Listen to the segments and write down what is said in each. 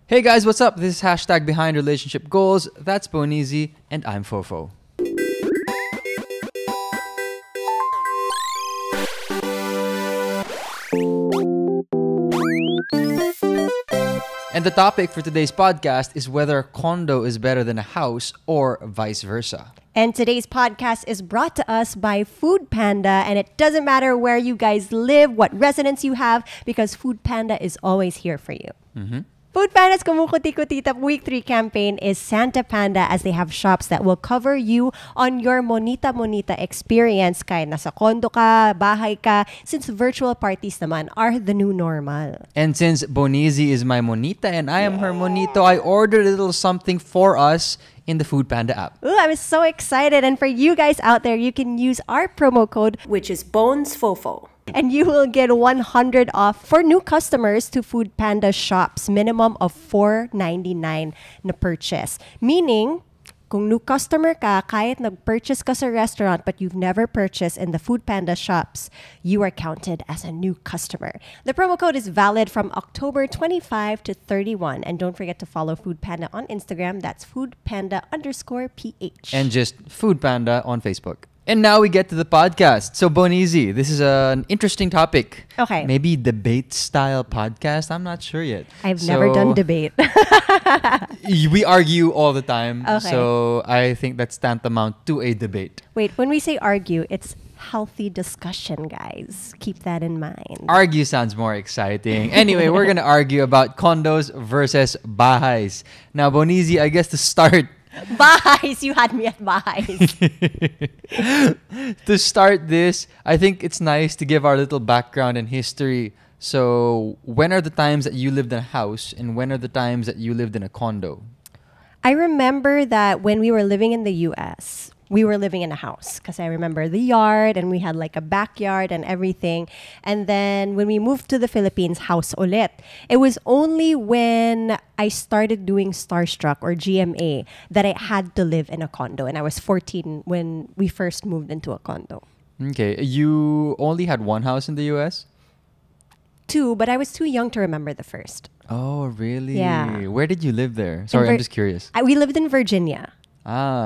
Hey guys, what's up? This is hashtag Behind Relationship Goals. That's Bonizi, and I'm Fofo. And the topic for today's podcast is whether a condo is better than a house or vice versa. And today's podcast is brought to us by Food Panda. And it doesn't matter where you guys live, what residence you have, because Food Panda is always here for you. Food Panda's Kumukuti-Kutita Week 3 campaign is Santa Panda, as they have shops that will cover you on your Monita experience. Kaya nasa condo ka, bahay ka, since virtual parties naman are the new normal. And since Bonizi is my Monita and I am her Monito, I ordered a little something for us in the Food Panda app. Ooh, I'm so excited. And for you guys out there, you can use our promo code, which is BONESFOFO. And you will get 100 off for new customers to Food Panda shops. Minimum of $4.99 na purchase. Meaning, kung new customer ka, kahit nag-purchase ka sa restaurant but you've never purchased in the Food Panda shops, you are counted as a new customer. The promo code is valid from October 25 to 31. And don't forget to follow Food Panda on Instagram. That's foodpanda_PH. And just Food Panda on Facebook. And now we get to the podcast. So, Bonizi, this is an interesting topic. Okay. Maybe debate-style podcast? I'm not sure yet. I've never done debate. We argue all the time. Okay. So, I think that's tantamount to a debate. Wait, when we say argue, it's healthy discussion, guys. Keep that in mind. Argue sounds more exciting. Anyway, we're going to argue about condos versus bahays. Now, Bonizi, I guess to start... Bahays, you had me at bahays. To start this, I think it's nice to give our little background and history. So, when are the times that you lived in a house and when are the times that you lived in a condo? I remember that when we were living in the US, we were living in a house because I remember the yard and we had like a backyard and everything. And then when we moved to the Philippines, house ulit. It was only when I started doing Starstruck or GMA that I had to live in a condo. And I was 14 when we first moved into a condo. Okay. You only had one house in the US? 2, but I was too young to remember the first. Oh, really? Yeah. Where did you live there? Sorry, I'm just curious. We lived in Virginia.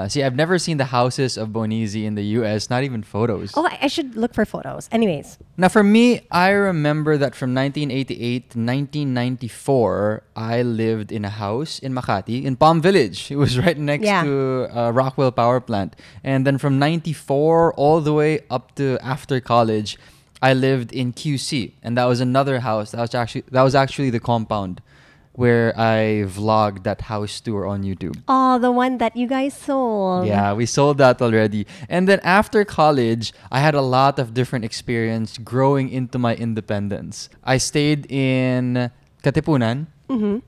See, I've never seen the houses of Bonizi in the US, not even photos. Oh, I should look for photos. Anyways. Now, for me, I remember that from 1988 to 1994, I lived in a house in Makati, in Palm Village. It was right next to Rockwell Power Plant. And then from 94 all the way up to after college, I lived in QC. And that was another house. That was actually the compound where I vlogged that house tour on YouTube. Oh, the one that you guys sold. Yeah, we sold that already. And then after college, I had a lot of different experience growing into my independence. I stayed in Katipunan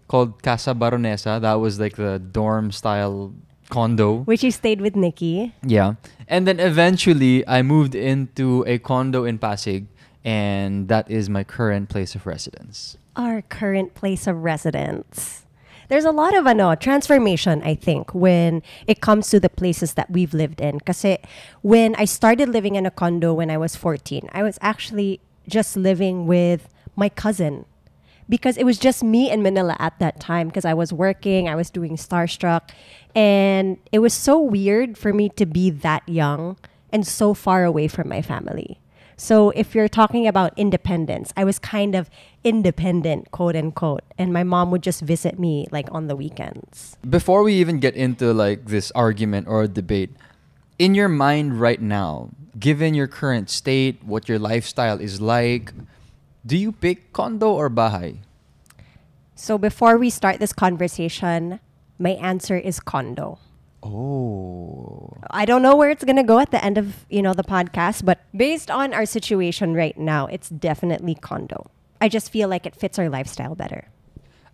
called Casa Baronesa. That was like the dorm-style condo. Which you stayed with Nikki. Yeah. And then eventually, I moved into a condo in Pasig. And that is my current place of residence. Our current place of residence. There's a lot of transformation, I think, when it comes to the places that we've lived in. Kasi when I started living in a condo when I was 14, I was actually just living with my cousin. Because it was just me in Manila at that time. Because I was working, I was doing Starstruck. And it was so weird for me to be that young and so far away from my family. So if you're talking about independence, I was kind of independent, quote unquote. And my mom would just visit me like on the weekends. Before we even get into like this argument or debate, in your mind right now, given your current state, what your lifestyle is like, do you pick condo or bahay? So before we start this conversation, my answer is condo. Oh. I don't know where it's going to go at the end of, the podcast, but based on our situation right now, it's definitely condo. I just feel like it fits our lifestyle better.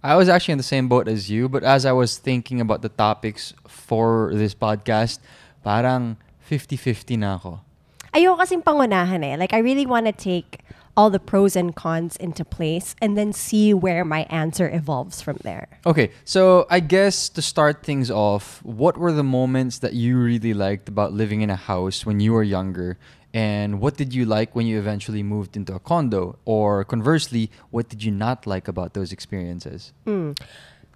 I was actually in the same boat as you, but as I was thinking about the topics for this podcast, parang 50-50 na ako. Ayoko kasing pangunahan eh. Like, I really want to take all the pros and cons into place and then see where my answer evolves from there. Okay, so I guess to start things off, what were the moments that you really liked about living in a house when you were younger? And what did you like when you eventually moved into a condo? Or conversely, what did you not like about those experiences?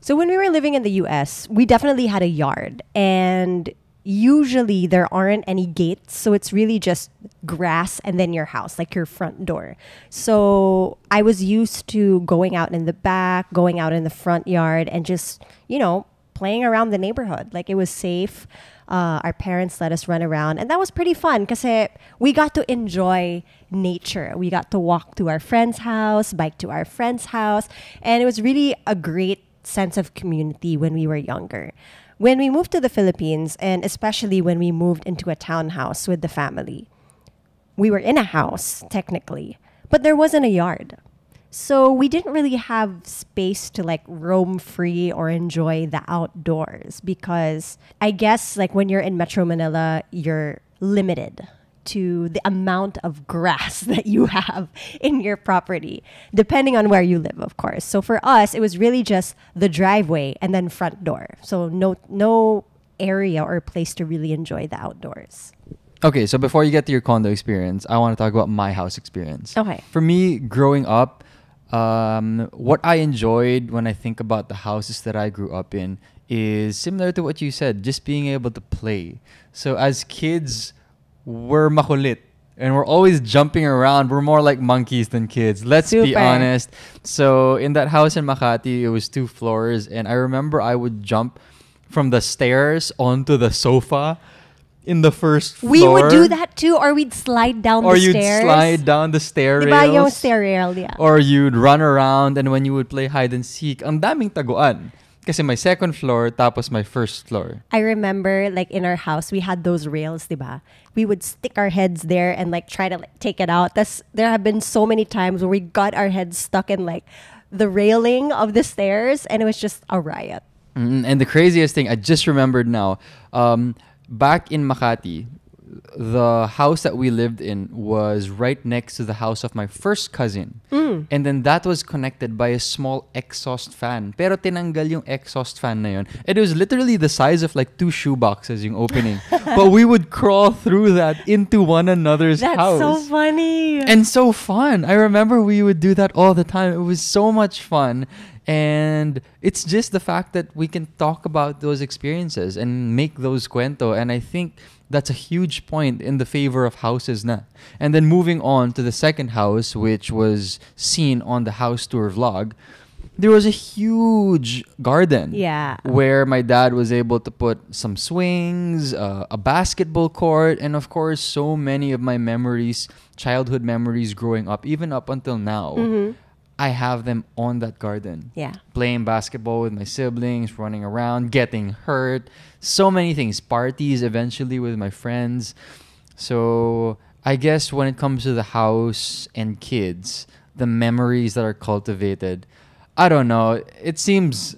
So when we were living in the US, we definitely had a yard, and usually there aren't any gates, so it's really just grass and then your house, like your front door. So I was used to going out in the back, going out in the front yard, and just, playing around the neighborhood. Like, it was safe. Our parents let us run around, and that was pretty fun because we got to enjoy nature. We got to walk to our friend's house, bike to our friend's house, and it was really a great sense of community when we were younger. When we moved to the Philippines, and especially when we moved into a townhouse with the family, we were in a house, technically, but there wasn't a yard. So we didn't really have space to like roam free or enjoy the outdoors because I guess like when you're in Metro Manila, you're limited to the amount of grass that you have in your property, depending on where you live, of course. So for us, it was really just the driveway and then front door. So no area or place to really enjoy the outdoors. Okay, so before you get to your condo experience, I want to talk about my house experience. Okay. For me, growing up, what I enjoyed when I think about the houses that I grew up in is similar to what you said, just being able to play. So as kids, we're makulit and we're always jumping around. We're more like monkeys than kids. Let's be honest. So in that house in Makati, it was 2 floors. And I remember I would jump from the stairs onto the sofa in the first floor. We would do that too, or we'd slide down the stairs. Or you'd slide down the stair rails. Diba yung stair rail, yeah. Or you'd run around, and when you would play hide and seek, ang daming taguan. Kasi my second floor, tapos my first floor. I remember, like, in our house, we had those rails, diba? We would stick our heads there and, like, try to take it out. There have been so many times where we got our heads stuck in, like, the railing of the stairs, and it was just a riot. And the craziest thing, I just remembered now, back in Makati, the house that we lived in was right next to the house of my first cousin. And then that was connected by a small exhaust fan. Pero tinanggal yung exhaust fan na yun. It was literally the size of like 2 shoe boxes yung opening. But we would crawl through that into one another's house. That's so funny. And so fun. I remember we would do that all the time. It was so much fun. And it's just the fact that we can talk about those experiences and make those cuento. And I think that's a huge point in the favor of houses na. And then moving on to the second house, which was seen on the house tour vlog, there was a huge garden. Yeah. Where my dad was able to put some swings, a basketball court, and of course, so many of my memories, childhood memories growing up, even up until now, I have them on that garden. Yeah. Playing basketball with my siblings, running around, getting hurt. So many things. Parties eventually with my friends. So I guess when it comes to the house and kids, the memories that are cultivated, I don't know. It seems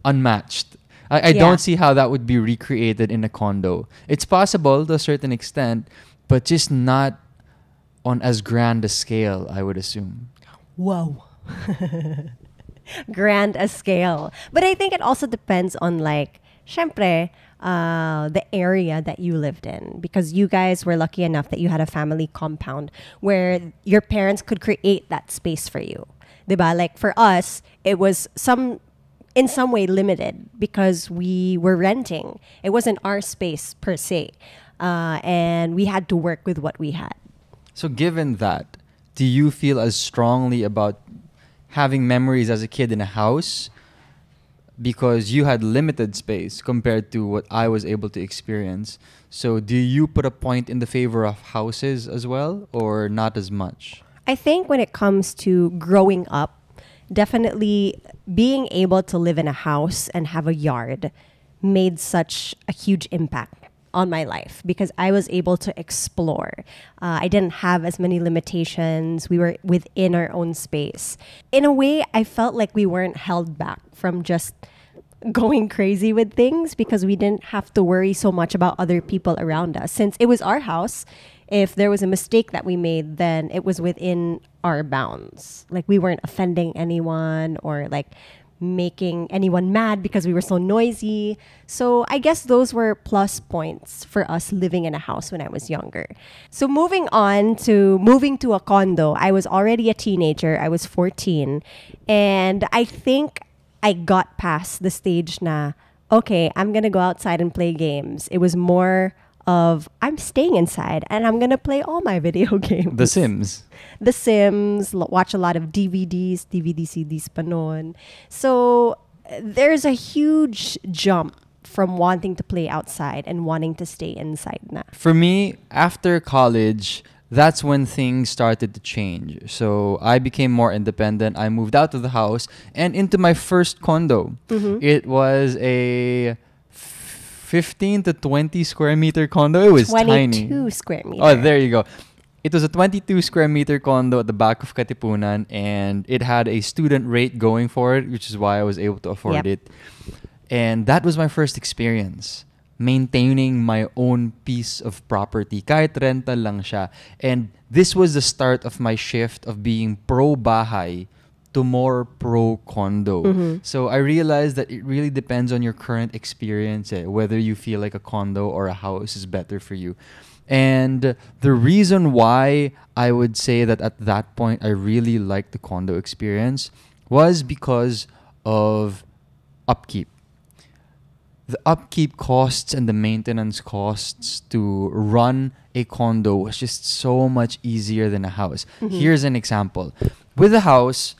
unmatched. I don't see how that would be recreated in a condo. It's possible to a certain extent, but just not on as grand a scale, I would assume. Whoa. Grand a scale. But I think it also depends on, like, syempre, the area that you lived in. Because you guys were lucky enough that you had a family compound where your parents could create that space for you. Diba? Like, for us, it was in some way limited because we were renting. It wasn't our space per se. And we had to work with what we had. So given that, do you feel as strongly about having memories as a kid in a house because you had limited space compared to what I was able to experience? So do you put a point in the favor of houses as well, or not as much? I think when it comes to growing up, definitely being able to live in a house and have a yard made such a huge impact on my life because I was able to explore. I didn't have as many limitations. We were within our own space. In a way, I felt like we weren't held back from just going crazy with things because we didn't have to worry so much about other people around us. Since it was our house, if there was a mistake that we made, then it was within our bounds. Like, we weren't offending anyone or like making anyone mad because we were so noisy. So I guess those were plus points for us living in a house when I was younger. So moving on to moving to a condo, I was already a teenager. I was 14. And I think I got past the stage na, okay, I'm gonna go outside and play games. It was more of, I'm staying inside and I'm gonna play all my video games. The Sims. The Sims, watch a lot of DVDs, DVD CDs pa noon. So there's a huge jump from wanting to play outside and wanting to stay inside na. For me, after college, that's when things started to change. So I became more independent. I moved out of the house and into my first condo. It was a 15 to 20 square meter condo. It was 22 tiny. square meters. Oh, there you go. It was a 22 square meter condo at the back of Katipunan, and it had a student rate going for it, which is why I was able to afford it. And that was my first experience, maintaining my own piece of property. Kahit rental lang siya. And this was the start of my shift of being pro-bahay to more pro-condo. So I realized that it really depends on your current experience, whether you feel like a condo or a house is better for you. And the reason why I would say that at that point I really liked the condo experience was because of upkeep. The upkeep costs and the maintenance costs to run a condo was just so much easier than a house. Here's an example. With a house,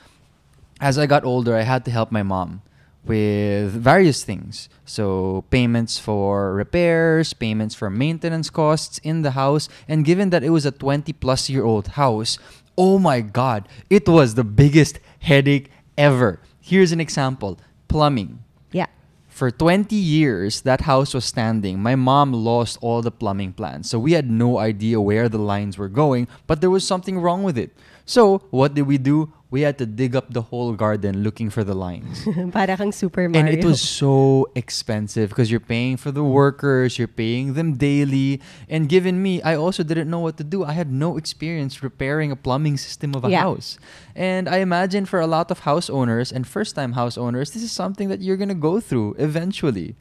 as I got older, I had to help my mom with various things. So payments for repairs, payments for maintenance costs in the house. And given that it was a 20-plus-year-old house, oh my God, it was the biggest headache ever. Here's an example. Plumbing. Yeah. For 20 years, that house was standing. My mom lost all the plumbing plans. So we had no idea where the lines were going, but there was something wrong with it. So what did we do? We had to dig up the whole garden looking for the lines. Para kang Super Mario. And it was so expensive because you're paying for the workers, you're paying them daily. And given me, I also didn't know what to do. I had no experience repairing a plumbing system of a house. And I imagine for a lot of house owners and first-time house owners, this is something that you're going to go through eventually.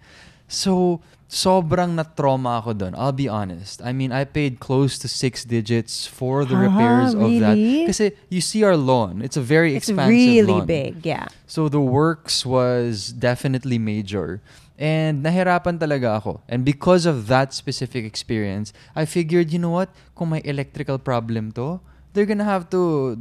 So, sobrang na-trauma ako dun. I'll be honest. I mean, I paid close to 6 digits for the repairs of that. Kasi you see our lawn. It's a very expansive really lawn. big, yeah. So the works was definitely major. And nahirapan talaga ako. And because of that specific experience, I figured, you know what? Kung may electrical problem to, they're gonna have to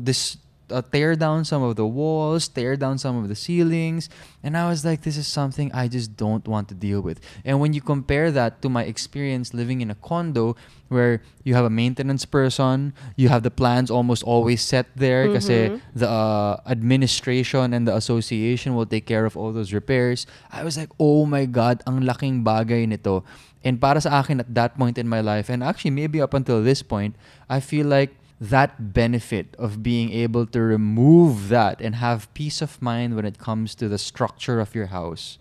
tear down some of the walls, tear down some of the ceilings. And I was like, this is something I just don't want to deal with. And when you compare that to my experience living in a condo where you have a maintenance person, you have the plans almost always set there kasi the administration and the association will take care of all those repairs. I was like, oh my God, ang laking bagay nito. And para sa akin at that point in my life, and actually maybe up until this point, I feel like that benefit of being able to remove that and have peace of mind when it comes to the structure of your house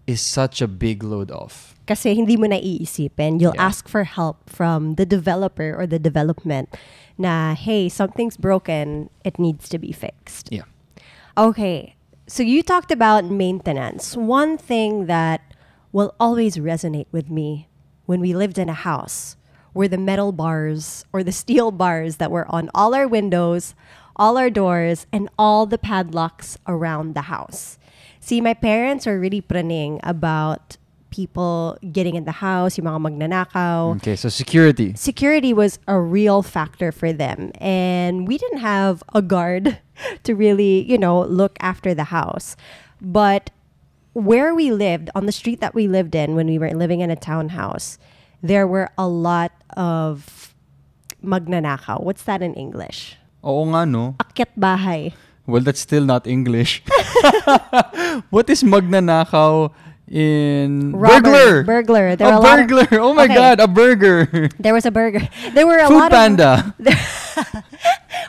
is such a big load off. Kasi hindi mo na iisipin. You'll ask for help from the developer or the development na, hey, something's broken, it needs to be fixed. Yeah. Okay, so you talked about maintenance. One thing that will always resonate with me when we lived in a house were the metal bars or the steel bars that were on all our windows, all our doors, and all the padlocks around the house. See, my parents are really praning about people getting in the house, yung mga magnanakaw. Okay, so security. Security was a real factor for them. And we didn't have a guard to really, look after the house. But where we lived, on the street that we lived in when we were living in a townhouse, there were a lot of magnanakaw. What's that in English? Oo nga, no? Akyat bahay. Well, that's still not English. What is magnanakaw in... Robbery. Burglar. There a burglar. Oh my God, a burger. There was a burger. There were a Food lot Panda.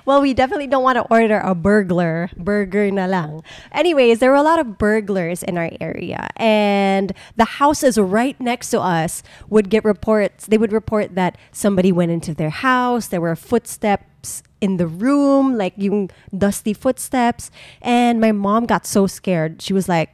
Well, we definitely don't want to order a burglar. Burger na lang. Anyways, there were a lot of burglars in our area. And the houses right next to us would get reports. They would report that somebody went into their house. There were footsteps in the room, like yung dusty footsteps. And my mom got so scared. She was like,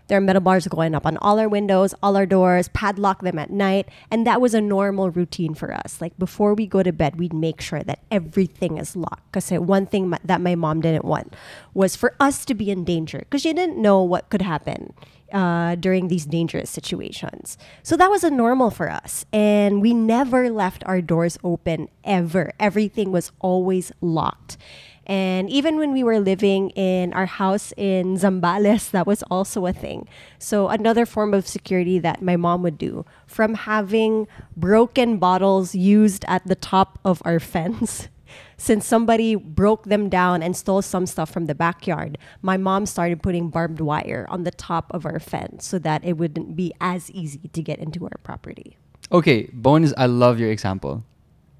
There are metal bars going up on all our windows, all our doors, padlock them at night. And that was a normal routine for us. Like before we go to bed, we'd make sure that everything is locked. Because one thing that my mom didn't want was for us to be in danger. Because she didn't know what could happen during these dangerous situations. So that was a normal for us. And we never left our doors open ever. Everything was always locked. And even when we were living in our house in Zambales, that was also a thing. So another form of security that my mom would do, from having broken bottles used at the top of our fence. Since somebody broke them down and stole some stuff from the backyard, my mom started putting barbed wire on the top of our fence so that it wouldn't be as easy to get into our property. Okay, Bones, I love your example.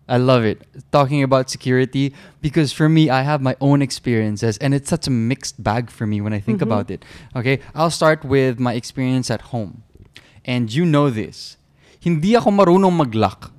I love it. Talking about security, because for me, I have my own experiences and it's such a mixed bag for me when I think about it. Okay, I'll start with my experience at home. And you know this. Hindi ako marunong mag-lock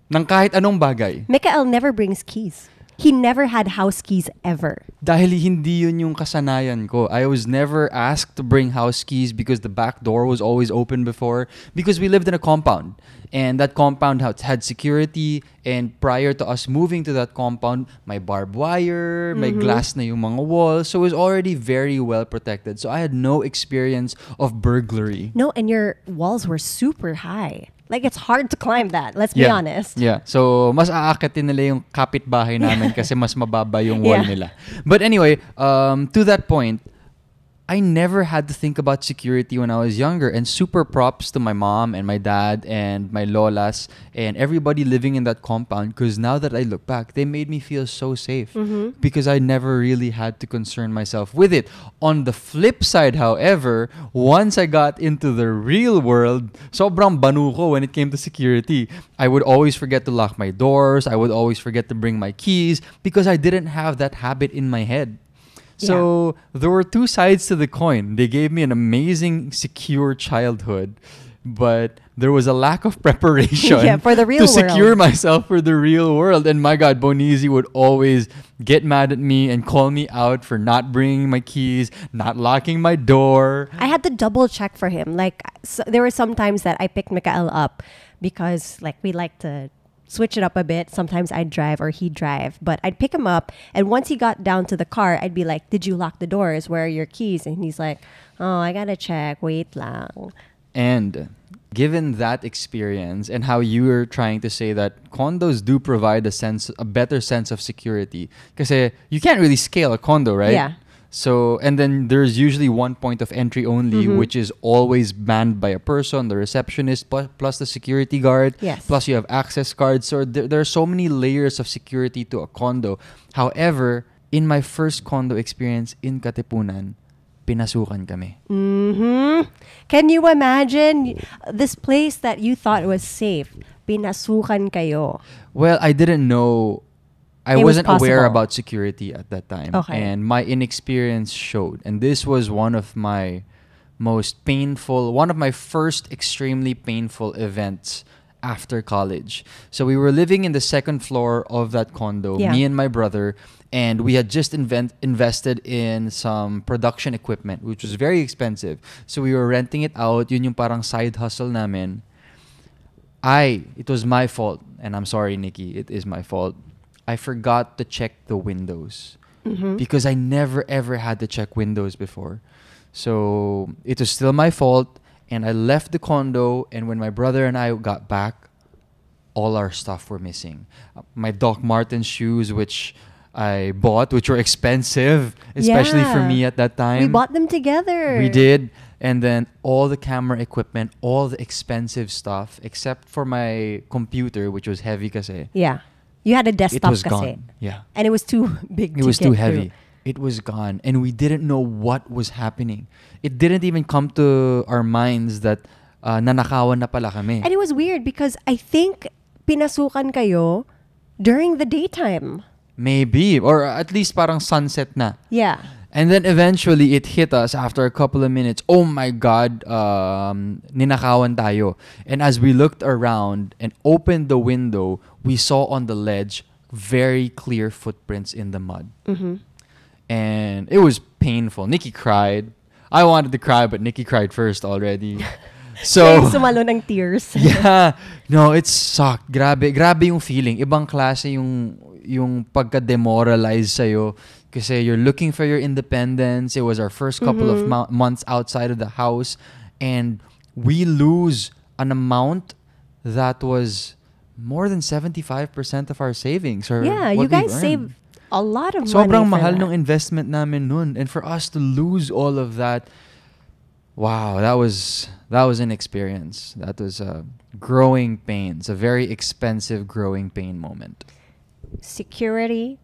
ng kahit anong bagay. Mikael never brings keys. He never had house keys ever. Dahil hindi yun yung kasanayan ko. I was never asked to bring house keys because the back door was always open before. Because we lived in a compound. And that compound had security. And prior to us moving to that compound, may barbed wire, may glass na yung mga walls. So it was already very well protected. So I had no experience of burglary. No, and your walls were super high. Like, it's hard to climb that. Let's be honest. Yeah. So, mas aakitin nila yung kapitbahay namin kasi mas mababa yung wall nila. But anyway, to that point, I never had to think about security when I was younger. And super props to my mom and my dad and my lolas and everybody living in that compound. Because now that I look back, they made me feel so safe. Because I never really had to concern myself with it. On the flip side, however, once I got into the real world, sobrang banu ko when it came to security. I would always forget to lock my doors. I would always forget to bring my keys because I didn't have that habit in my head. So there were two sides to the coin. They gave me an amazing, secure childhood, but there was a lack of preparation for the real to secure myself for the real world. And my God, Bonizi would always get mad at me and call me out for not bringing my keys, not locking my door. I had to double check for him. Like, so there were some times that I picked Mikael up because, like, we like to switch it up a bit. Sometimes I'd drive or he'd drive, but I'd pick him up. And once he got down to the car, I'd be like, did you lock the doors? Where are your keys? And he's like, oh, I gotta check. Wait lang. And given that experience and how you were trying to say that condos do provide a better sense of security. Because you can't really scale a condo, right? Yeah. So, and then there's usually one point of entry only, which is always manned by a person, the receptionist, plus the security guard. Yes. Plus you have access cards. So there are so many layers of security to a condo. However, in my first condo experience in Katipunan, pinasukan kami. Can you imagine this place that you thought was safe? Pinasukan kayo. Well, I didn't know. I wasn't aware about security at that time. Okay. And my inexperience showed. And this was one of my first extremely painful events after college. So we were living in the second floor of that condo, me and my brother, and we had just invested in some production equipment, which was very expensive. So we were renting it out. Yun yung parang side hustle namin. It was my fault. And I'm sorry, Nikki, it is my fault. I forgot to check the windows because I never ever had to check windows before. So it was still my fault, and I left the condo, and when my brother and I got back, all our stuff were missing. My Doc Martens shoes, which I bought, which were expensive, especially for me at that time. We bought them together. We did. And then all the camera equipment, all the expensive stuff, except for my computer, which was heavy kasi. Yeah. You had a desktop It was kasi. gone. Yeah. And it was too big It was too heavy. It was gone. And we didn't know what was happening. It didn't even come to our minds that nanakawan na pala kami. And it was weird because I think pinasukan kayo during the daytime. Maybe. Or at least parang sunset na. Yeah. And then eventually it hit us after a couple of minutes. Oh my God, ninakawan tayo. And as we looked around and opened the window, we saw on the ledge very clear footprints in the mud. And it was painful. Nikki cried. I wanted to cry, but Nikki cried first already. So, sumalo ng tears. Yeah. No, it sucked. Grabe yung feeling. Ibang klase yung pagka-demoralize sa'yo. Kasi you're looking for your independence. It was our first couple of months outside of the house. And we lose an amount that was more than 75% of our savings. Or yeah, you guys save a lot of money. Sobrang mahal nung investment namin nun. And for us to lose all of that, wow, that was an experience. That was growing pains, a very expensive growing pain moment. Security.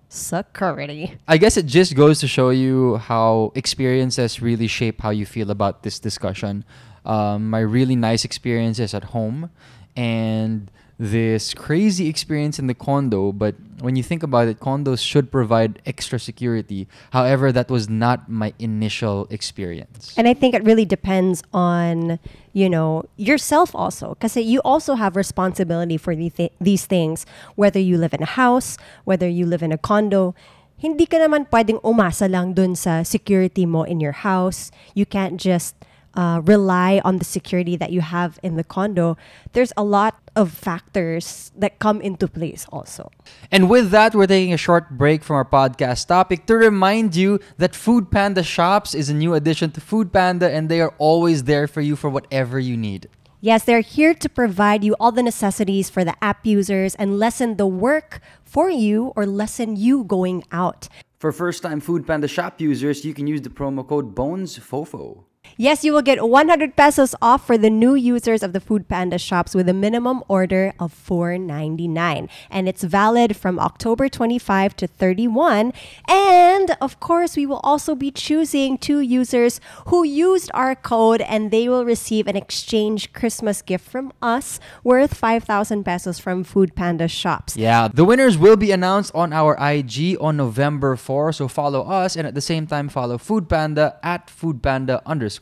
I guess it just goes to show you how experiences really shape how you feel about this discussion. My really nice experiences at home and this crazy experience in the condo, but when you think about it, condos should provide extra security. However, that was not my initial experience. And I think it really depends on, yourself also. Because you also have responsibility for these things. Whether you live in a house, whether you live in a condo, hindi ka naman pwedeng umasa lang dun sa security mo in your house. You can't just rely on the security that you have in the condo. There's a lot of factors that come into place also. And with that, we're taking a short break from our podcast topic to remind you that Food Panda Shops is a new addition to Food Panda, and they are always there for you for whatever you need. Yes, they're here to provide you all the necessities for the app users and lessen the work for you or lessen you going out. For first-time Food Panda Shop users, you can use the promo code BONESFOFO. Yes, you will get 100 pesos off for the new users of the Food Panda Shops with a minimum order of $4.99. And it's valid from October 25 to 31. And, of course, we will also be choosing 2 users who used our code, and they will receive an exchange Christmas gift from us worth 5,000 pesos from Food Panda Shops. Yeah, the winners will be announced on our IG on November 4. So follow us, and at the same time, follow Food Panda at foodpanda_PH.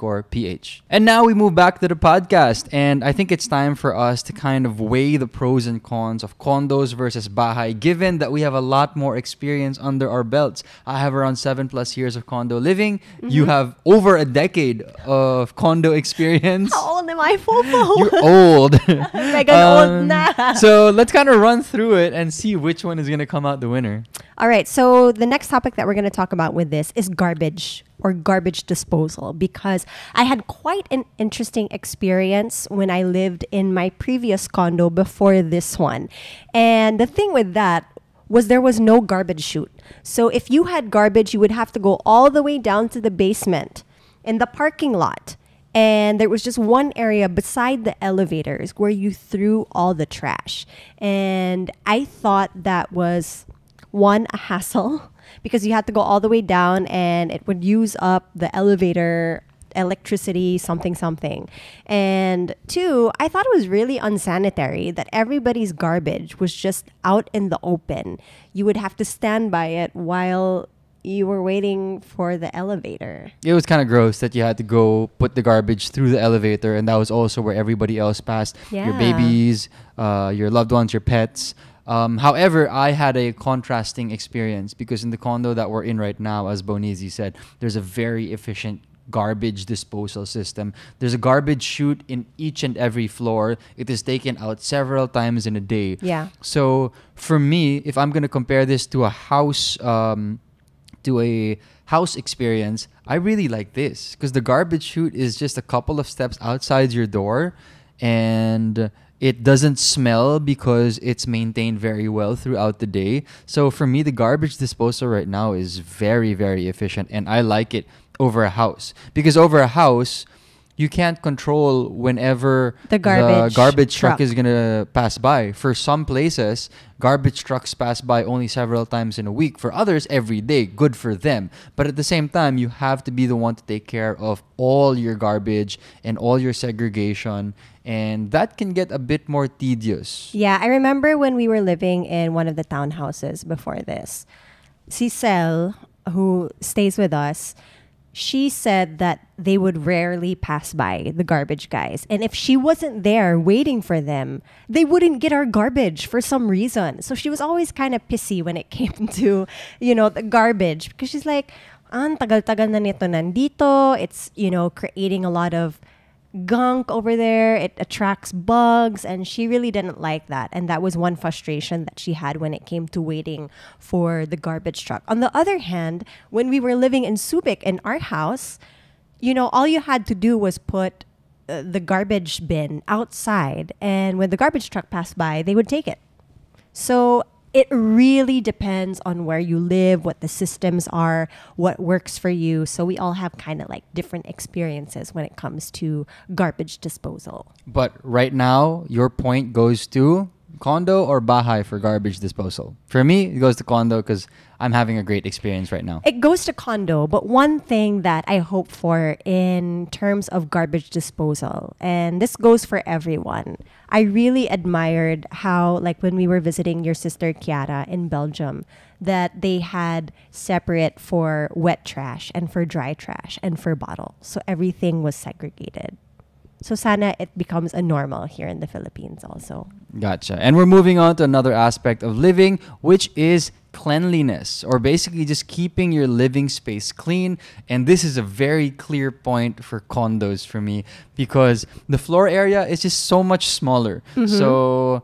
And now we move back to the podcast, and I think it's time for us to kind of weigh the pros and cons of condos versus bahay, given that we have a lot more experience under our belts. I have around 7+ years of condo living. You have over a decade of condo experience. How old am I, Fofo? You're old. Mega old na. So let's kind of run through it and see which one is going to come out the winner. All right, so the next topic that we're going to talk about with this is garbage or garbage disposal, because I had quite an interesting experience when I lived in my previous condo before this one. And the thing with that was there was no garbage chute. So if you had garbage, you would have to go all the way down to the basement in the parking lot. And there was just one area beside the elevators where you threw all the trash. And I thought that was, one, a hassle, because you had to go all the way down and it would use up the elevator electricity, something. And 2, I thought it was really unsanitary that everybody's garbage was just out in the open. You would have to stand by it while you were waiting for the elevator. It was kind of gross that you had to go put the garbage through the elevator, and that was also where everybody else passed. Yeah. Your babies, your loved ones, your pets. However, I had a contrasting experience because in the condo that we're in right now, as Bonizi said, there's a very efficient garbage disposal system. There's a garbage chute in each and every floor. It is taken out several times in a day. Yeah. So for me, if I'm going to compare this to a house experience, I really like this because the garbage chute is just a couple of steps outside your door, and it doesn't smell because it's maintained very well throughout the day. So for me, the garbage disposal right now is very, very efficient, and I like it over a house. Because over a house, you can't control whenever the garbage truck is going to pass by. For some places, garbage trucks pass by only several times in a week. For others, every day. Good for them. But at the same time, you have to be the one to take care of all your garbage and all your segregation. And that can get a bit more tedious. Yeah, I remember when we were living in one of the townhouses before this. Cicel, who stays with us, she said that they would rarely pass by the garbage guys. And if she wasn't there waiting for them, they wouldn't get our garbage for some reason. So she was always kind of pissy when it came to, the garbage. Because she's like, ang tagal-tagal na nito nandito. It's, creating a lot of gunk over there. It attracts bugs, and she really didn't like that. And that was one frustration that she had when it came to waiting for the garbage truck. On the other hand, when we were living in Subic in our house, all you had to do was put the garbage bin outside, and when the garbage truck passed by, they would take it. So it really depends on where you live, what the systems are, what works for you. So we all have kind of like different experiences when it comes to garbage disposal. But right now, your point goes to condo or bahay for garbage disposal. For me, it goes to condo because I'm having a great experience right now. It goes to condo, but one thing that I hope for in terms of garbage disposal, and this goes for everyone, I really admired how, like when we were visiting your sister Kiara in Belgium, that they had separate for wet trash and for dry trash and for bottle. So everything was segregated. So sana it becomes a normal here in the Philippines also. Gotcha. And we're moving on to another aspect of living, which is cleanliness, or basically just keeping your living space clean. And this is a very clear point for condos for me because the floor area is just so much smaller. Mm-hmm. So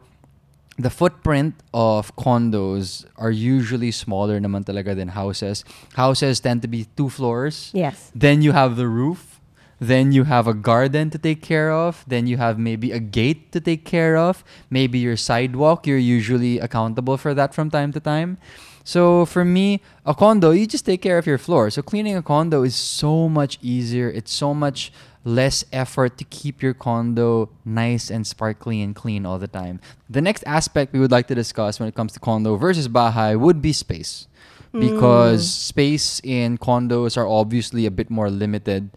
the footprint of condos are usually smaller naman talaga than houses. Houses tend to be 2 floors. Yes. Then you have the roof. Then you have a garden to take care of. Then you have maybe a gate to take care of. Maybe your sidewalk, you're usually accountable for that from time to time. So for me, a condo, you just take care of your floor. So cleaning a condo is so much easier. It's so much less effort to keep your condo nice and sparkly and clean all the time. The next aspect we would like to discuss when it comes to condo versus bahay would be space. Because space in condos are obviously a bit more limited.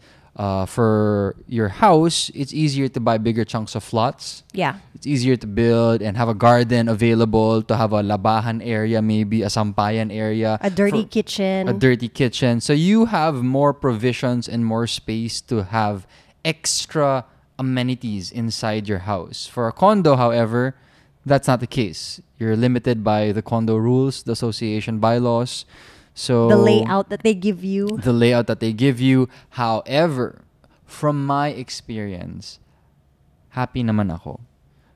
For your house, it's easier to buy bigger chunks of lots. Yeah. It's easier to build and have a garden available, to have a labahan area, maybe a sampayan area. A dirty kitchen. A dirty kitchen. So you have more provisions and more space to have extra amenities inside your house. For a condo, however, that's not the case. You're limited by the condo rules, the association bylaws. So the layout that they give you. The layout that they give you. However, from my experience, happy naman ako.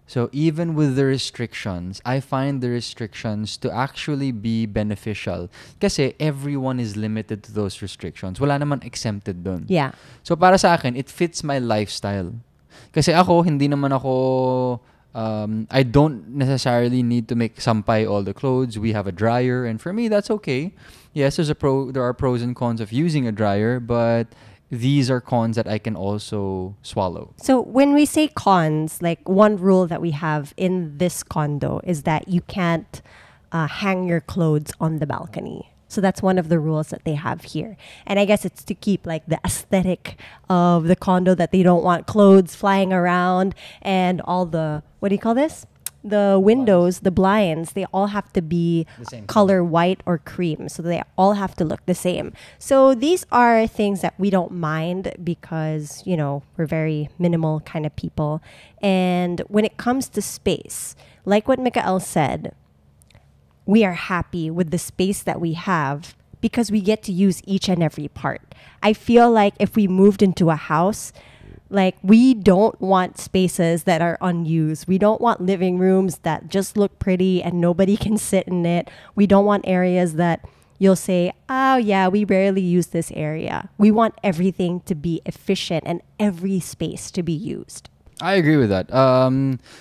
So even with the restrictions, I find the restrictions to actually be beneficial. Kasi everyone is limited to those restrictions. Wala naman exempted dun. Yeah. So para sa akin, it fits my lifestyle. Kasi ako, hindi naman ako... I don't necessarily need to make sampay all the clothes. We have a dryer, and for me, that's okay. Yes, there are pros and cons of using a dryer, but these are cons that I can also swallow. So when we say cons, like one rule that we have in this condo is that you can't hang your clothes on the balcony. So that's one of the rules that they have here. And I guess it's to keep like the aesthetic of the condo, that they don't want clothes flying around, and all the, what do you call this? The windows, the blinds, they all have to be color white or cream. So they all have to look the same. So these are things that we don't mind because, we're very minimal kind of people. And when it comes to space, like what Mikael said, we are happy with the space that we have because we get to use each and every part. I feel like if we moved into a house, like we don't want spaces that are unused. We don't want living rooms that just look pretty and nobody can sit in it. We don't want areas that you'll say, oh yeah, we rarely use this area. We want everything to be efficient and every space to be used. I agree with that.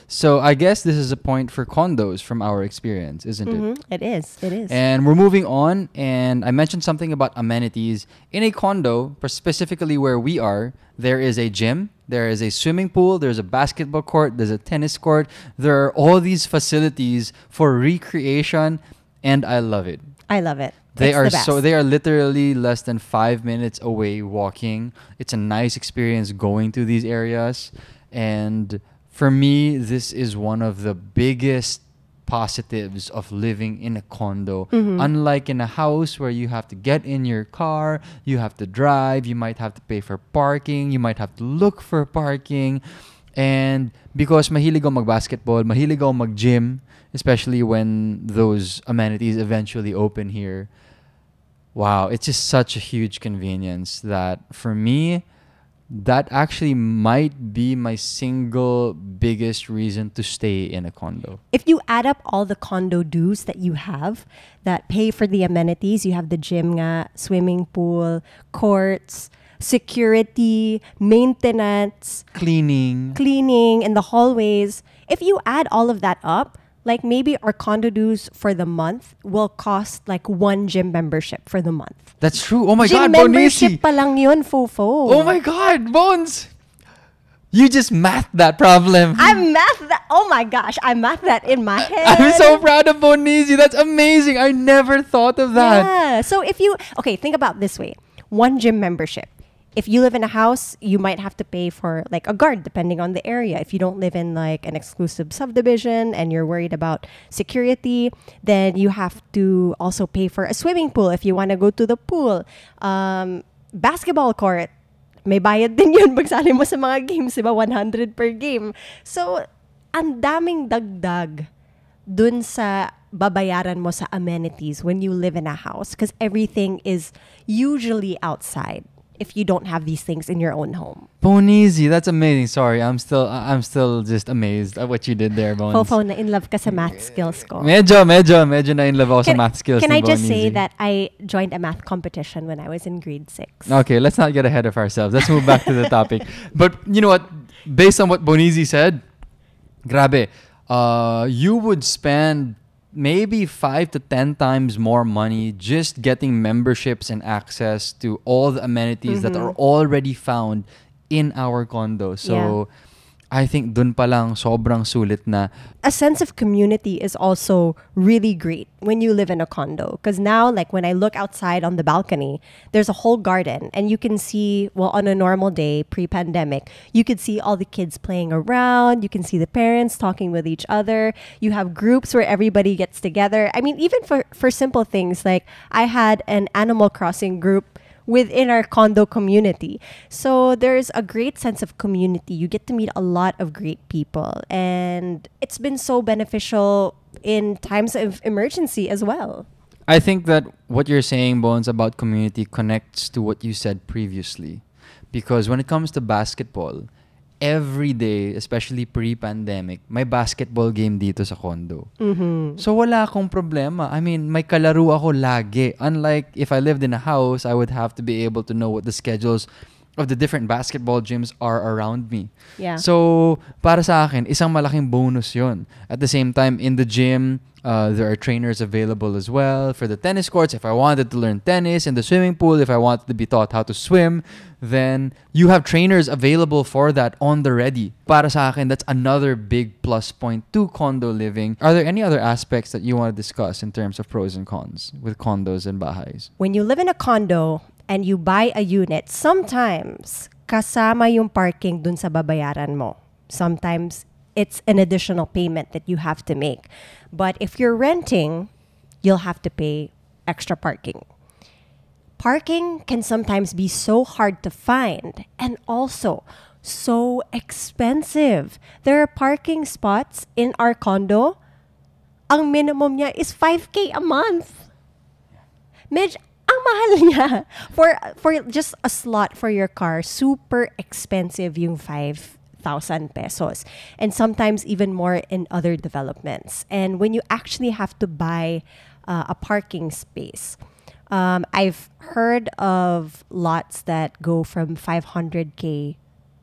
So I guess this is a point for condos from our experience, isn't it? It is. It is. And we're moving on. And I mentioned something about amenities. In a condo, specifically where we are, there is a gym, there is a swimming pool, there's a basketball court, there's a tennis court. There are all these facilities for recreation, and I love it. I love it. They are literally less than 5 minutes away walking. It's a nice experience going to these areas. And for me, this is one of the biggest positives of living in a condo. Unlike in a house where you have to get in your car, you have to drive, you might have to pay for parking, you might have to look for parking. And because mahilig ako mag-basketball, mahilig ako mag-gym, especially when those amenities eventually open here, Wow, it's just such a huge convenience that for me, that actually might be my single biggest reason to stay in a condo. If you add up all the condo dues that you have that pay for the amenities, you have the gym nga, swimming pool, courts, security, maintenance, cleaning in the hallways. If you add all of that up, like maybe our condo dues for the month will cost like one gym membership for the month. That's true. Oh my Gym God, membership Bonisi. pa lang yun, Fofo. Oh my God, Bones. You just mathed that problem. I mathed that. Oh my gosh, I mathed that in my head. I'm so proud of Bonisi. That's amazing. I never thought of that. Yeah. So if you, okay, think about this way. One gym membership. If you live in a house, you might have to pay for like a guard depending on the area. If you don't live in like an exclusive subdivision and you're worried about security, then you have to also pay for a swimming pool if you want to go to the pool. Basketball court, may bayad din yun pagsali mo sa mga games, diba? 100 per game. So, ang daming dagdag dun sa babayaran mo sa amenities when you live in a house because everything is usually outside if you don't have these things in your own home. Bonisi, that's amazing. Sorry, I'm still just amazed at what you did there, Bones. Fofo, na in love ka sa math skills ko. Medyo na in love ako sa math skills. Can ni I just Bonisi. say that I joined a math competition when I was in grade 6. Okay, let's not get ahead of ourselves. Let's move back to the topic. But you know what? Based on what Bonisi said, grabe, you would spend maybe 5 to 10 times more money just getting memberships and access to all the amenities that are already found in our condo. So I think dun pa lang sobrang sulit na. A sense of community is also really great when you live in a condo. Because now, like when I look outside on the balcony, there's a whole garden. And you can see, well, on a normal day, pre-pandemic, you could see all the kids playing around. You can see the parents talking with each other. You have groups where everybody gets together. I mean, even for simple things, like I had an Animal Crossing group within our condo community. So there's a great sense of community. You get to meet a lot of great people. And it's been so beneficial in times of emergency as well. I think that what you're saying, Bones, about community connects to what you said previously. Because when it comes to basketball, every day, especially pre-pandemic, may basketball game dito sa condo. So wala akong problema. I mean, may kalaro ako lagi. Unlike if I lived in a house, I would have to be able to know what the schedules of the different basketball gyms are around me. Yeah. So, para sa akin, isang malaking bonus yon. At the same time, in the gym, there are trainers available as well. For the tennis courts, if I wanted to learn tennis. In the swimming pool, if I wanted to be taught how to swim, then you have trainers available for that on the ready. Para sa akin, that's another big plus point to condo living. Are there any other aspects that you want to discuss in terms of pros and cons with condos and bahais? When you live in a condo and you buy a unit, sometimes kasama yung parking dun sa babayaran mo. Sometimes it's an additional payment that you have to make. But if you're renting, you'll have to pay extra parking. Parking can sometimes be so hard to find and also so expensive. There are parking spots in our condo. Ang minimum niya is 5K a month. Medyo ang mahal niya. For just a slot for your car, super expensive yung 5,000 pesos. And sometimes even more in other developments. And when you actually have to buy a parking space, I've heard of lots that go from 500K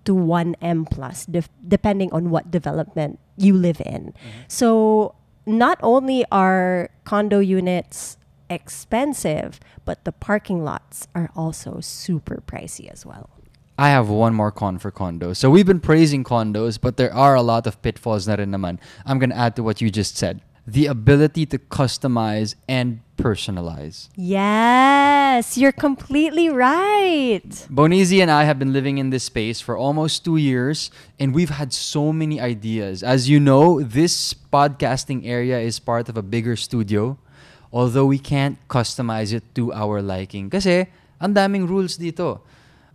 to 1M plus, depending on what development you live in. So not only are condo units expensive, but the parking lots are also super pricey as well. I have one more con for condos. So we've been praising condos, but there are a lot of pitfalls na rin naman. I'm going to add to what you just said. The ability to customize and personalize. Yes, you're completely right. Bonizi and I have been living in this space for almost 2 years, and we've had so many ideas. As you know, this podcasting area is part of a bigger studio, although we can't customize it to our liking. Kasi, ang daming rules dito.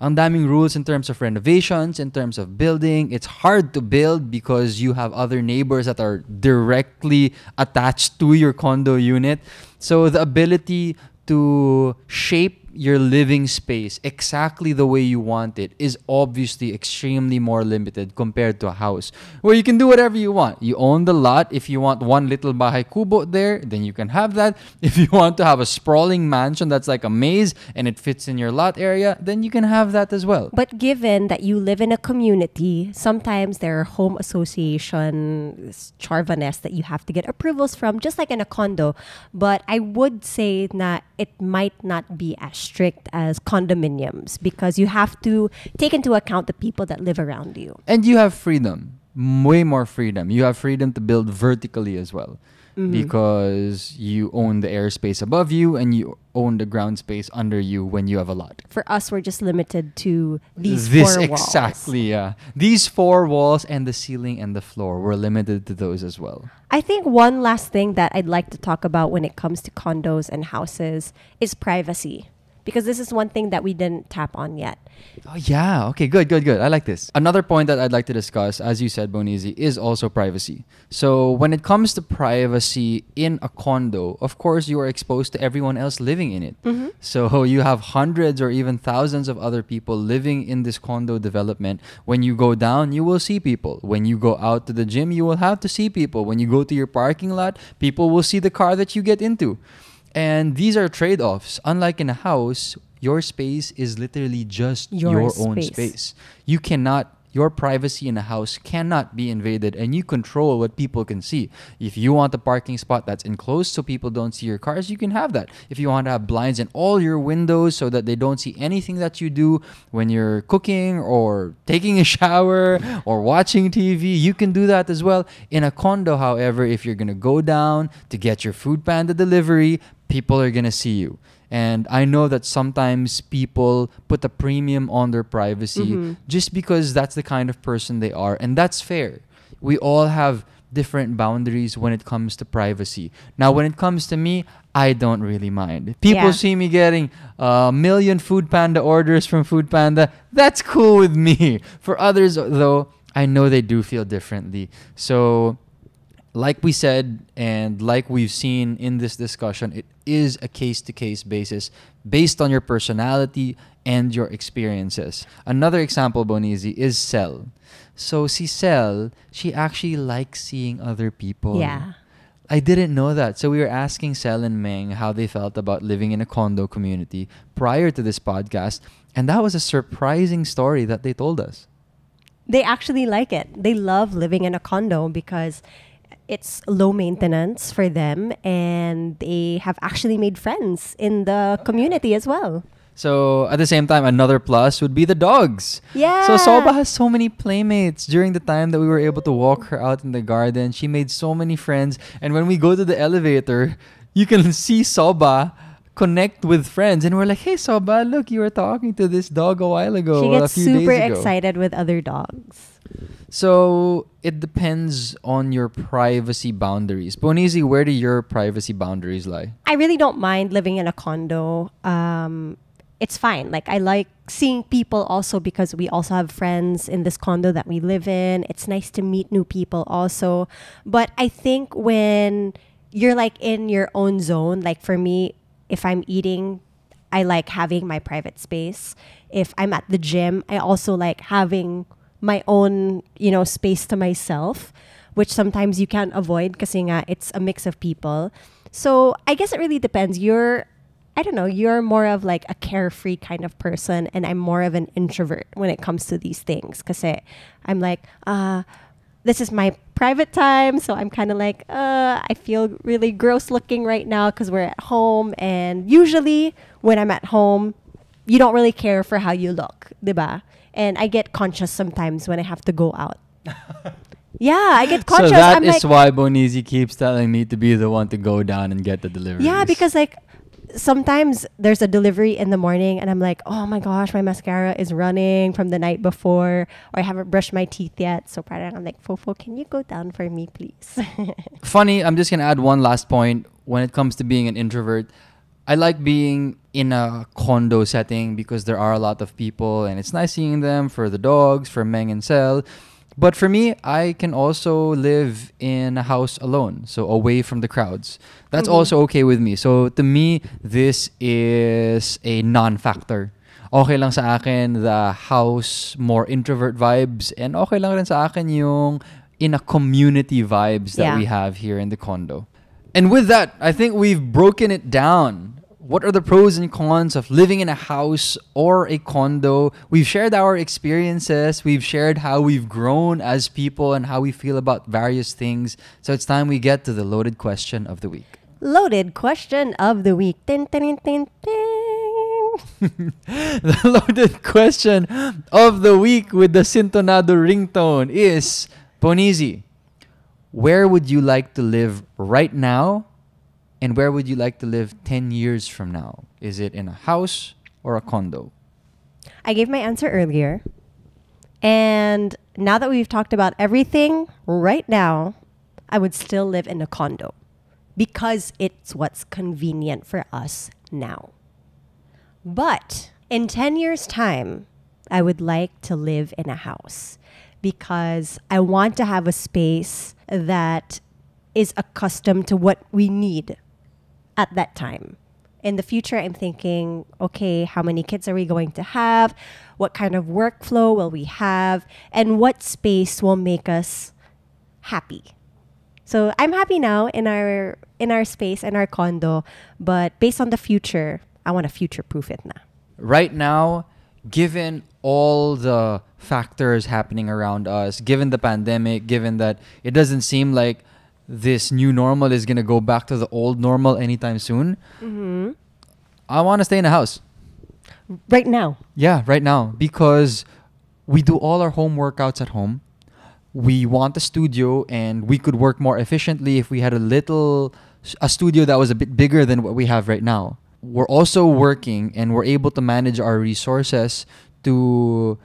Ang daming rules in terms of renovations, in terms of building. It's hard to build because you have other neighbors that are directly attached to your condo unit. So the ability to shape your living space exactly the way you want it is obviously extremely more limited compared to a house where you can do whatever you want. You own the lot. If you want one little bahay kubo there, then you can have that. If you want to have a sprawling mansion that's like a maze and it fits in your lot area, then you can have that as well. But given that you live in a community, sometimes there are home association charvanes that you have to get approvals from, just like in a condo. But I would say that it might not be as strict as condominiums because you have to take into account the people that live around you. And you have freedom, way more freedom. You have freedom to build vertically as well because you own the airspace above you and you own the ground space under you when you have a lot. For us, we're just limited to these four walls. Exactly, yeah. These four walls and the ceiling and the floor, we're limited to those as well. I think one last thing that I'd like to talk about when it comes to condos and houses is privacy. Because this is one thing that we didn't tap on yet. Oh, yeah. Okay, good. I like this. Another point that I'd like to discuss, as you said, Bonizi, is also privacy. So when it comes to privacy in a condo, of course, you are exposed to everyone else living in it. So you have hundreds or even thousands of other people living in this condo development. When you go down, you will see people. When you go out to the gym, you will have to see people. When you go to your parking lot, people will see the car that you get into. And these are trade-offs. Unlike in a house, your space is literally just your own space. Your privacy in a house cannot be invaded, and you control what people can see. If you want a parking spot that's enclosed so people don't see your cars, you can have that. If you want to have blinds in all your windows so that they don't see anything that you do when you're cooking or taking a shower or watching TV, you can do that as well. In a condo, however, if you're going to go down to get your Food Panda delivery, people are going to see you. And I know that sometimes people put a premium on their privacy just because that's the kind of person they are. And that's fair. We all have different boundaries when it comes to privacy. Now, when it comes to me, I don't really mind. People see me getting a million Food Panda orders from Food Panda. That's cool with me. For others, though, I know they do feel differently. So like we said, and like we've seen in this discussion, it is a case-to-case basis based on your personality and your experiences. Another example, Bonizi, is Cel. So si Cel, she actually likes seeing other people. Yeah. I didn't know that. So we were asking Cel and Meng how they felt about living in a condo community prior to this podcast. And that was a surprising story that they told us. They actually like it. They love living in a condo because it's low maintenance for them, and they have actually made friends in the community as well. So at the same time, another plus would be the dogs. Yeah. So Soba has so many playmates. During the time that we were able to walk her out in the garden, she made so many friends. And when we go to the elevator, you can see Soba connect with friends. And we're like, hey, Soba, look, you were talking to this dog a while ago. She gets a few super days ago. excited with other dogs. So it depends on your privacy boundaries. Bonizi, where do your privacy boundaries lie? I really don't mind living in a condo. It's fine. Like, I like seeing people also because we also have friends in this condo that we live in. It's nice to meet new people also. But I think when you're like in your own zone, like for me, if I'm eating, I like having my private space. If I'm at the gym, I also like having my own, space to myself, which sometimes you can't avoid kasi nga it's a mix of people. So I guess it really depends. You're more of like a carefree kind of person, and I'm more of an introvert when it comes to these things. Kasi I'm like, this is my private time, so I'm kind of like, I feel really gross looking right now because we're at home. And usually when I'm at home, you don't really care for how you look, diba? And I get conscious sometimes when I have to go out. Yeah, I get conscious. So that is why Bonizi keeps telling me to be the one to go down and get the deliveries. Yeah, because like sometimes there's a delivery in the morning and I'm like, oh my gosh, my mascara is running from the night before, or I haven't brushed my teeth yet. So parang I'm like, Fofo, can you go down for me, please? Funny, I'm just going to add one last point. When it comes to being an introvert, I like being in a condo setting because there are a lot of people and it's nice seeing them, for the dogs, for Meng and Cel. But for me, I can also live in a house alone, so away from the crowds. That's also okay with me. So to me, this is a non-factor. Okay lang sa akin the house, more introvert vibes, and okay lang rin sa akin yung in a community vibes that we have here in the condo. And with that, I think we've broken it down. What are the pros and cons of living in a house or a condo? We've shared our experiences. We've shared how we've grown as people and how we feel about various things. So it's time we get to the loaded question of the week. Loaded question of the week. Tin, tin, tin, tin. The loaded question of the week with the Sintonado ringtone is, Ponizi, where would you like to live right now? And where would you like to live 10 years from now? Is it in a house or a condo? I gave my answer earlier. And now that we've talked about everything, right now, I would still live in a condo because it's what's convenient for us now. But in 10 years' time, I would like to live in a house because I want to have a space that is accustomed to what we need at that time. In the future, I'm thinking, okay, how many kids are we going to have? What kind of workflow will we have? And what space will make us happy? So I'm happy now in our space, in our condo, but based on the future, I want to future-proof it na. Right now, given all the factors happening around us, given the pandemic, given that it doesn't seem like this new normal is going to go back to the old normal anytime soon, I want to stay in a house. Right now? Yeah, right now. Because we do all our home workouts at home. We want a studio and we could work more efficiently if we had a studio that was a bit bigger than what we have right now. We're also working and we're able to manage our resources to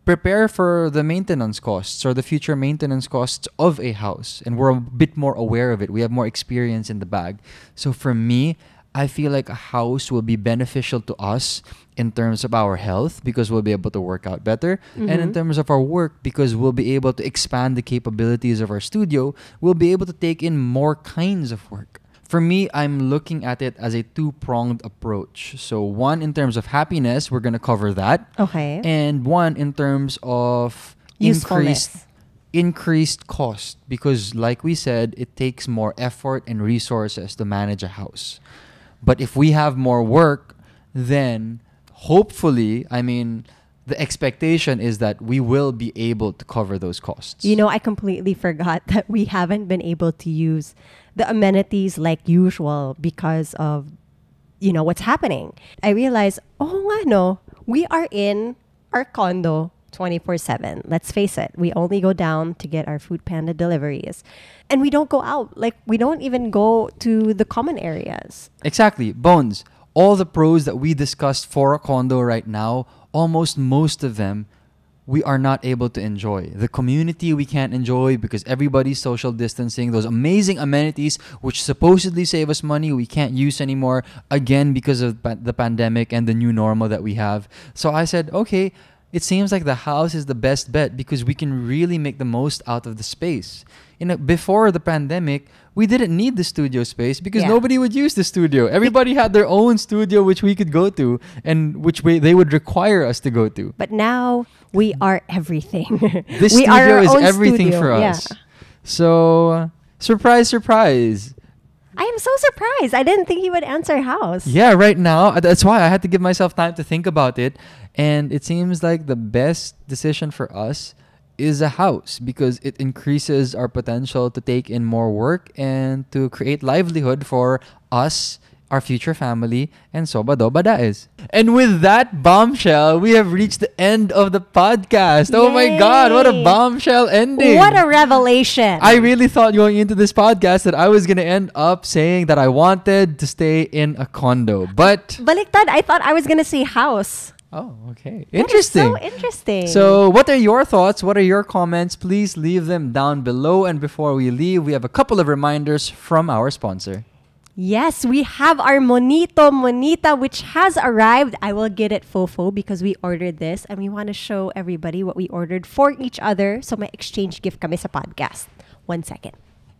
prepare for the maintenance costs or the future maintenance costs of a house. And we're a bit more aware of it. We have more experience in the bag. So for me, I feel like a house will be beneficial to us in terms of our health because we'll be able to work out better. And in terms of our work because we'll be able to expand the capabilities of our studio. We'll be able to take in more kinds of work. For me, I'm looking at it as a two-pronged approach. So one, in terms of happiness, we're going to cover that. Okay. And one, in terms of increased cost. Because like we said, it takes more effort and resources to manage a house. But if we have more work, then hopefully, the expectation is that we will be able to cover those costs. I completely forgot that we haven't been able to use the amenities like usual because of, what's happening. I realized, we are in our condo 24/7. Let's face it. We only go down to get our Food Panda deliveries. And we don't go out. Like, we don't even go to the common areas. Exactly. Bones, all the pros that we discussed for a condo right now, almost most of them, we are not able to enjoy. The community we can't enjoy because everybody's social distancing. Those amazing amenities which supposedly save us money, we can't use anymore, again, because of the pandemic and the new normal that we have. So I said, okay, it seems like the house is the best bet because we can really make the most out of the space. Before the pandemic, we didn't need the studio space because nobody would use the studio. Everybody had their own studio which we could go to and which they would require us to go to. But now we are everything. This studio is everything for us. Yeah. So, surprise, surprise. I am so surprised. I didn't think he would answer house. Yeah, right now. That's why I had to give myself time to think about it. And it seems like the best decision for us is a house because it increases our potential to take in more work and to create livelihood for us, our future family, and Sobado Badaes. And with that bombshell, we have reached the end of the podcast. Yay. Oh my God, what a bombshell ending. What a revelation. I really thought going into this podcast that I was going to end up saying that I wanted to stay in a condo. But Baliktad, I thought I was going to say house. Oh, okay. Interesting. That is so interesting. So, what are your thoughts? What are your comments? Please leave them down below. And before we leave, we have a couple of reminders from our sponsor. Yes, we have our Monito Monita, which has arrived. I will get it fofo because we ordered this and we want to show everybody what we ordered for each other. So may exchange gift kami sa podcast. 1 second.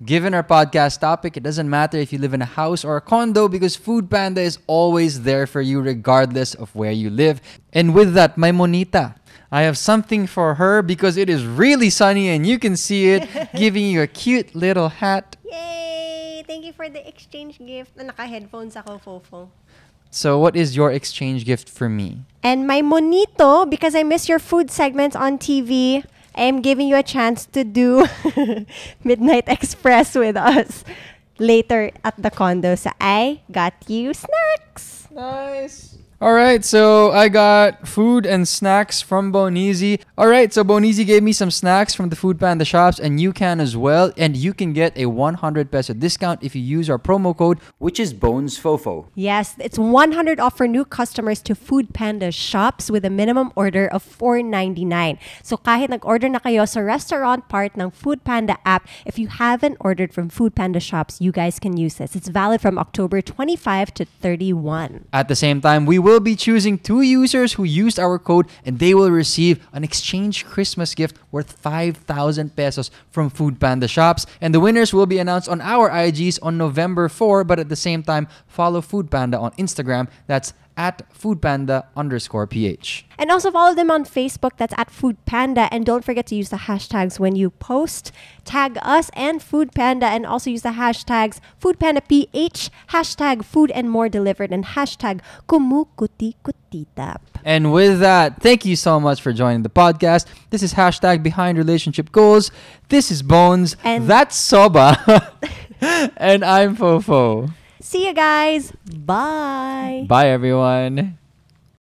Given our podcast topic, it doesn't matter if you live in a house or a condo because Food Panda is always there for you regardless of where you live. And with that, my Monita, I have something for her because it is really sunny and you can see it, giving you a cute little hat. Yay! Thank you for the exchange gift. Na naka-headphones ako, fofo. So what is your exchange gift for me? And my Monito, because I miss your food segments on TV, I am giving you a chance to do Midnight Express with us later at the condo. So I got you snacks. Nice. All right, so I got food and snacks from Bonizi. All right, so Bonizi gave me some snacks from the Food Panda shops, and you can as well. And you can get a 100 peso discount if you use our promo code, which is BonesFofo. Yes, it's 100 off for new customers to Food Panda shops with a minimum order of 4.99. So kahit nag-order na kayo sa restaurant part ng Food Panda app, if you haven't ordered from Food Panda shops, you guys can use this. It's valid from October 25 to 31. At the same time, we will be choosing 2 users who used our code, and they will receive an exchange Christmas gift worth 5,000 pesos from Food Panda shops. And the winners will be announced on our IGs on November 4. But at the same time, follow Food Panda on Instagram. That's at foodpanda_ph. And also follow them on Facebook. That's at Food Panda. And don't forget to use the hashtags when you post. Tag us and Food Panda. And also use the hashtags FoodPandaPH, hashtag Food and More Delivered, and hashtag Kumukutikutitap. And with that, thank you so much for joining the podcast. This is hashtag Behind Relationship Goals. This is Bones. And that's Soba. And I'm Fofo. See you guys. Bye. Bye, everyone.